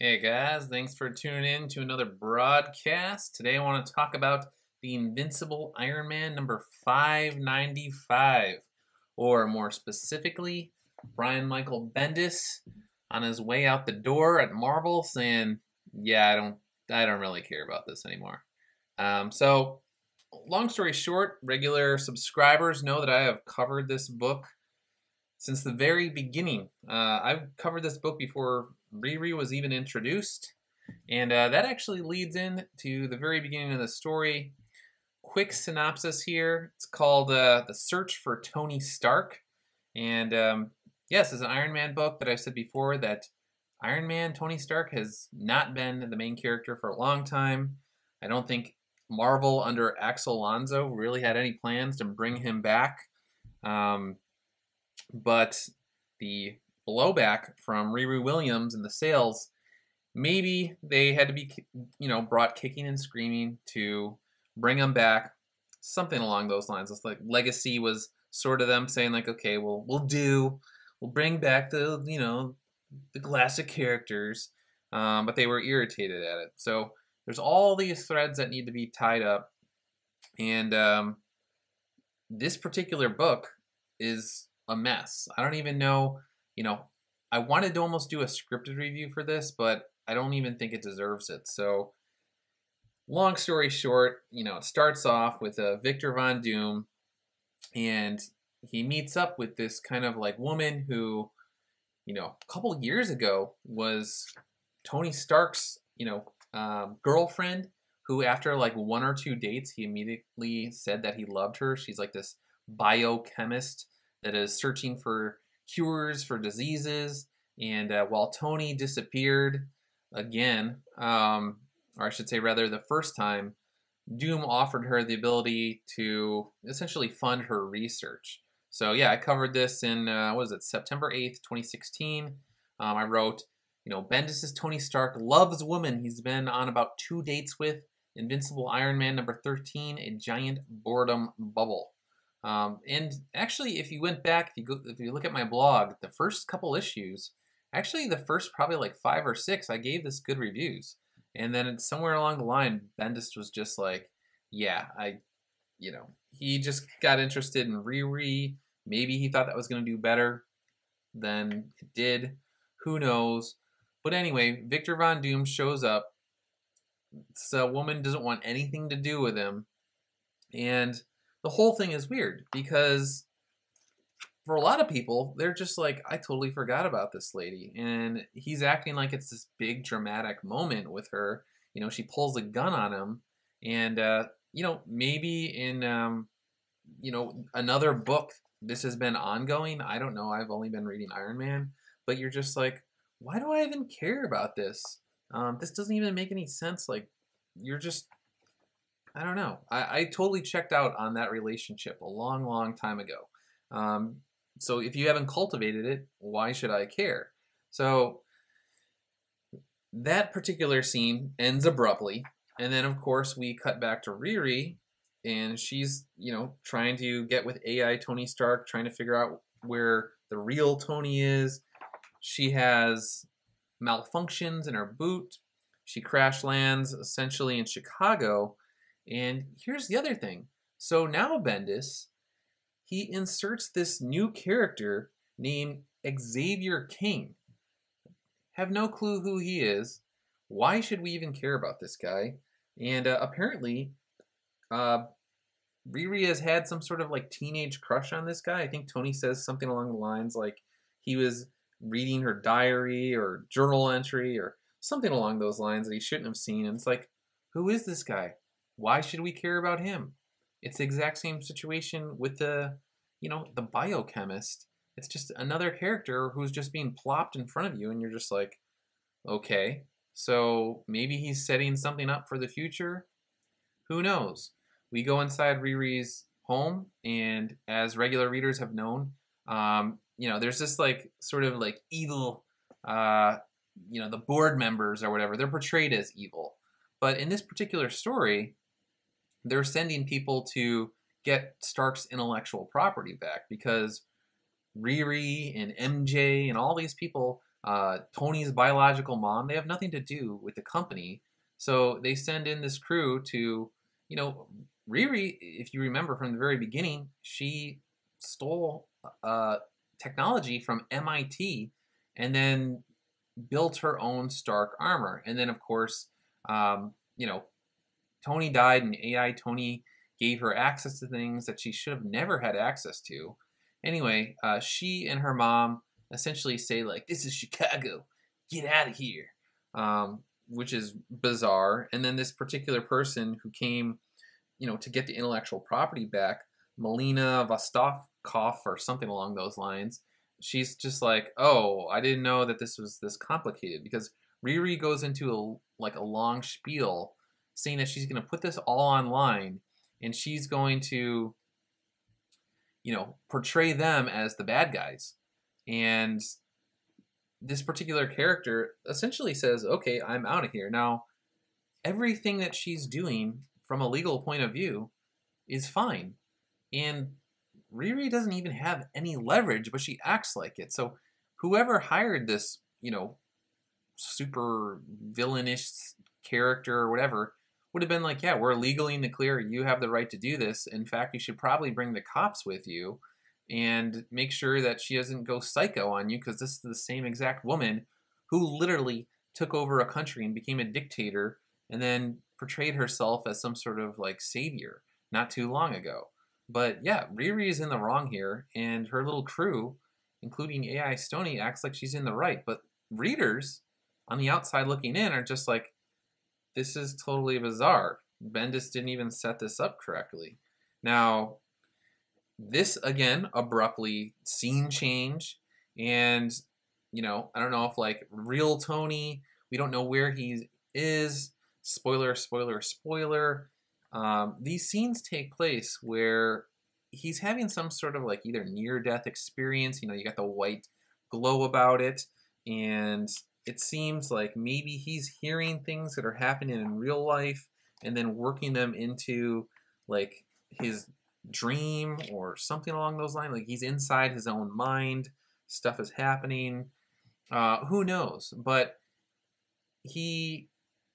Hey guys, thanks for tuning in to another broadcast. Today I want to talk about the Invincible Iron Man number 595, or more specifically, Michael Bendis on his way out the door at Marvel saying, "Yeah, I don't really care about this anymore." So, long story short, regular subscribers know that I have covered this book since the very beginning. I've covered this book before RiRi was even introduced, and that actually leads in to the very beginning of the story. Quick synopsis here. It's called The Search for Tony Stark. And yes, it's an Iron Man book that I've said before that Iron Man, Tony Stark, has not been the main character for a long time. I don't think Marvel under Axel Alonso really had any plans to bring him back. But the blowback from RiRi Williams and the sales, maybe they had to be, brought kicking and screaming to bring him back, something along those lines. It's like Legacy was sort of them saying like, okay, we'll bring back the classic characters, but they were irritated at it. So there's all these threads that need to be tied up, and this particular book is a mess. I don't even know, I wanted to almost do a scripted review for this, but I don't even think it deserves it. So, long story short, it starts off with Victor Von Doom, and he meets up with this kind of like woman who, a couple years ago was Tony Stark's, girlfriend, who after like one or two dates, he immediately said that he loved her. She's like this biochemist that is searching for cures for diseases. And while Tony disappeared again, or I should say rather the first time, Doom offered her the ability to essentially fund her research. So yeah, I covered this in, September 8th, 2016. I wrote, Bendis' Tony Stark loves woman he's been on about 2 dates with. Invincible Iron Man number 13, a giant boredom bubble. And actually, if you went back, if you look at my blog, the first couple issues, actually the first probably like 5 or 6, I gave this good reviews. And then somewhere along the line, Bendis was just like, yeah, he just got interested in RiRi. Maybe he thought that was going to do better than it did. Who knows? But anyway, Victor Von Doom shows up. So a woman doesn't want anything to do with him. And the whole thing is weird because for a lot of people, they're just like, I totally forgot about this lady. And he's acting like it's this big dramatic moment with her. She pulls a gun on him. And, maybe in, another book, this has been ongoing. I don't know. I've only been reading Iron Man. But you're just like, why do I even care about this? This doesn't even make any sense. Like, you're just... I don't know. I totally checked out on that relationship a long, long time ago. So if you haven't cultivated it, why should I care? So that particular scene ends abruptly. And then, of course, we cut back to RiRi, and she's, trying to get with AI Tony Stark, trying to figure out where the real Tony is. She has malfunctions in her boot. She crash lands essentially in Chicago. And here's the other thing. So now Bendis, he inserts this new character named Xavier King. Have no clue who he is. Why should we even care about this guy? And apparently, RiRi has had some sort of like teenage crush on this guy. I think Tony says something along the lines like he was reading her diary or journal entry or something along those lines that he shouldn't have seen. And it's like, who is this guy? Why should we care about him? It's the exact same situation with the biochemist. It's just another character who's just being plopped in front of you, and you're just like, okay, so maybe he's setting something up for the future? Who knows? We go inside RiRi's home, and as regular readers have known, there's this like sort of like evil, the board members or whatever, they're portrayed as evil. But in this particular story, they're sending people to get Stark's intellectual property back because RiRi and MJ and all these people, Tony's biological mom. They have nothing to do with the company. So they send in this crew to, you know, RiRi, if you remember from the very beginning, she stole technology from MIT and then built her own Stark armor. And then, of course, you know, Tony died, and AI Tony gave her access to things that she should have never had access to. Anyway, she and her mom essentially say, like, this is Chicago, get out of here, which is bizarre. And then this particular person who came, you know, to get the intellectual property back, Melina Vostokov or something along those lines, she's just like, oh, I didn't know that this was this complicated, because RiRi goes into a long spiel saying that she's going to put this all online, and she's going to, you know, portray them as the bad guys. And this particular character essentially says, okay, I'm out of here. Now, everything that she's doing from a legal point of view is fine. And RiRi doesn't even have any leverage, but she acts like it. So whoever hired this, you know, super villainish character or whatever would have been like, yeah, we're legally in the clear. You have the right to do this. In fact, you should probably bring the cops with you and make sure that she doesn't go psycho on you, because this is the same exact woman who literally took over a country and became a dictator and then portrayed herself as some sort of like savior not too long ago. But yeah, RiRi is in the wrong here, and her little crew, including AI Stoney, acts like she's in the right. But readers on the outside looking in are just like, this is totally bizarre. Bendis didn't even set this up correctly. Now, this again, abruptly scene change, and you know, I don't know if like real Tony, we don't know where he is. Spoiler, spoiler, spoiler. These scenes take place where he's having some sort of like either near-death experience. You know, you got the white glow about it, and it seems like maybe he's hearing things that are happening in real life and then working them into like his dream or something along those lines. Like he's inside his own mind, stuff is happening. Who knows? But he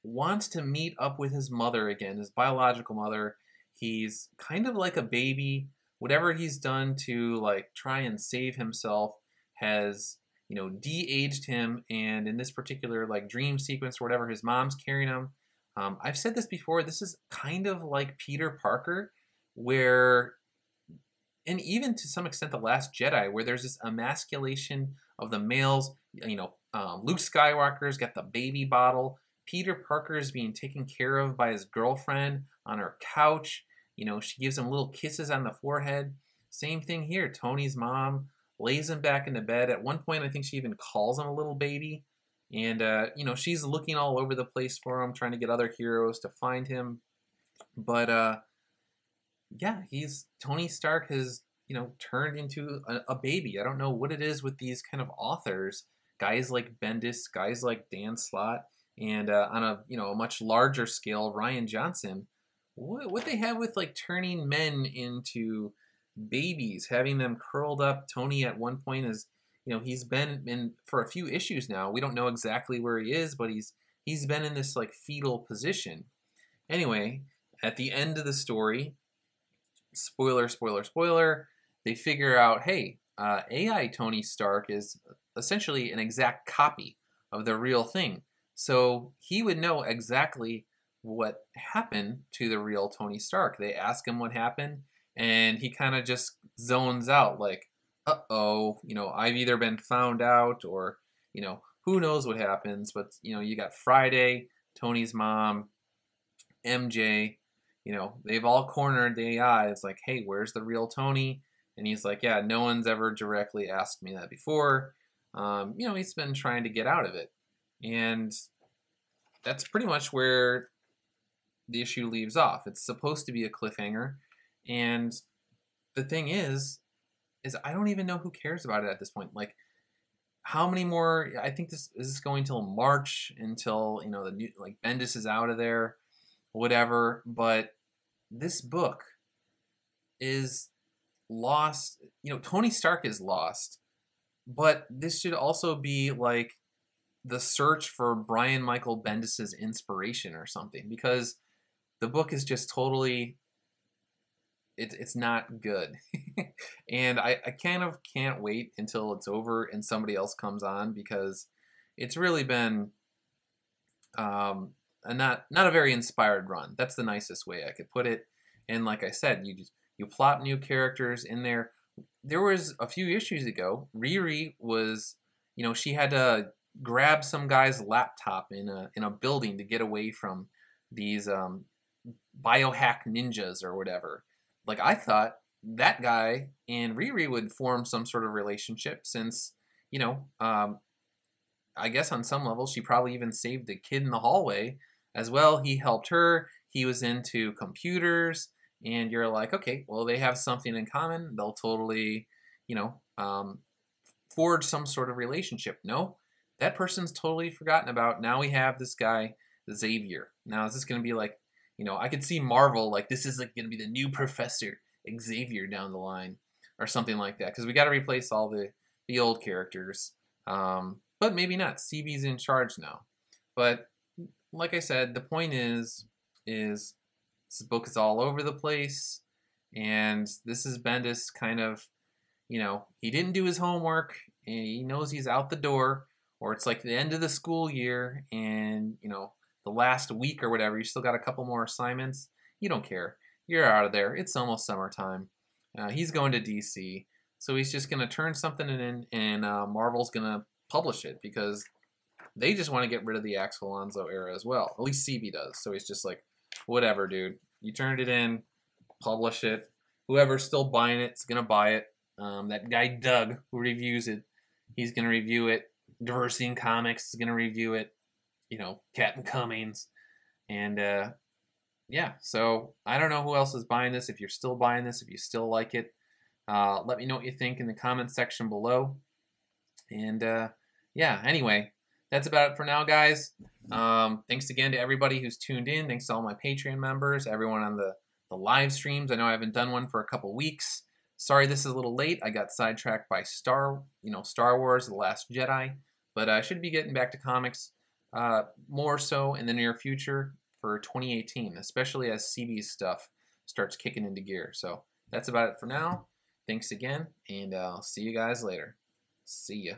wants to meet up with his mother again, his biological mother. He's kind of like a baby. Whatever he's done to like try and save himself has, you know, de-aged him. And in this particular like dream sequence or whatever, his mom's carrying him. I've said this before, this is kind of like Peter Parker, where, and even to some extent The Last Jedi, where there's this emasculation of the males. You know, Luke Skywalker's got the baby bottle. Peter Parker is being taken care of by his girlfriend on her couch. You know, she gives him little kisses on the forehead. Same thing here. Tony's mom lays him back into bed. At one point, I think she even calls him a little baby. And, you know, she's looking all over the place for him, trying to get other heroes to find him. But, yeah, Tony Stark has, you know, turned into a baby. I don't know what it is with these kind of authors, guys like Bendis, guys like Dan Slott, and on a, you know, a much larger scale, Ryan Johnson. What they have with like turning men into babies, having them curled up. Tony at one point is, you know, he's been in for a few issues now. We don't know exactly where he is, but he's been in this like fetal position. Anyway, at the end of the story, spoiler, spoiler, spoiler, they figure out, hey, AI Tony Stark is essentially an exact copy of the real thing. So he would know exactly what happened to the real Tony Stark. They ask him what happened, and he kind of just zones out like, uh-oh, you know, I've either been found out or, you know, who knows what happens. But, you know, you got Friday, Tony's mom, MJ, you know, they've all cornered the AI. It's like, hey, where's the real Tony? And he's like, yeah, no one's ever directly asked me that before. You know, he's been trying to get out of it. And that's pretty much where the issue leaves off. It's supposed to be a cliffhanger. And the thing is I don't even know who cares about it at this point. Like, how many more? I think this is going till March, until, you know, the new, like, Bendis is out of there, whatever. But this book is lost. You know, Tony Stark is lost. But this should also be like the search for Brian Michael Bendis's inspiration or something, because the book is just totally it's not good. And I kind of can't wait until it's over and somebody else comes on, because it's really been not a very inspired run. That's the nicest way I could put it. And like I said, you plot new characters in there. There was a few issues ago, RiRi was, she had to grab some guy's laptop in a building to get away from these biohack ninjas or whatever. Like, I thought that guy and RiRi would form some sort of relationship, since, I guess on some level she probably even saved the kid in the hallway as well. He helped her. He was into computers, and you're like, okay, well, they have something in common. They'll totally, you know, um, forge some sort of relationship. No, that person's totally forgotten about. Now we have this guy, Xavier. Now, is this going to be like, I could see Marvel, like, this is like going to be the new Professor Xavier down the line or something like that, because we got to replace all the old characters. But maybe not. CB's in charge now. But like I said, the point is this book is all over the place, and this is Bendis kind of, he didn't do his homework, and he knows he's out the door, or it's like the end of the school year, and, the last week or whatever, you still got a couple more assignments. You don't care. You're out of there. It's almost summertime. He's going to DC, so he's just going to turn something in, and Marvel's going to publish it, because they just want to get rid of the Axel Alonso era as well. At least CB does. So he's just like, whatever, dude. You turned it in, publish it. Whoever's still buying it is going to buy it. That guy Doug, who reviews it, he's going to review it. Diversity in Comics is going to review it. Captain Cummings. And, yeah, so I don't know who else is buying this. If you're still buying this, if you still like it, let me know what you think in the comments section below. And, yeah, anyway, that's about it for now, guys. Thanks again to everybody who's tuned in. Thanks to all my Patreon members, everyone on the live streams. I know I haven't done one for a couple weeks. Sorry this is a little late. I got sidetracked by Star Wars: The Last Jedi. But I should be getting back to comics more so in the near future for 2018, especially as CB's stuff starts kicking into gear. So that's about it for now. Thanks again, and I'll see you guys later. See ya.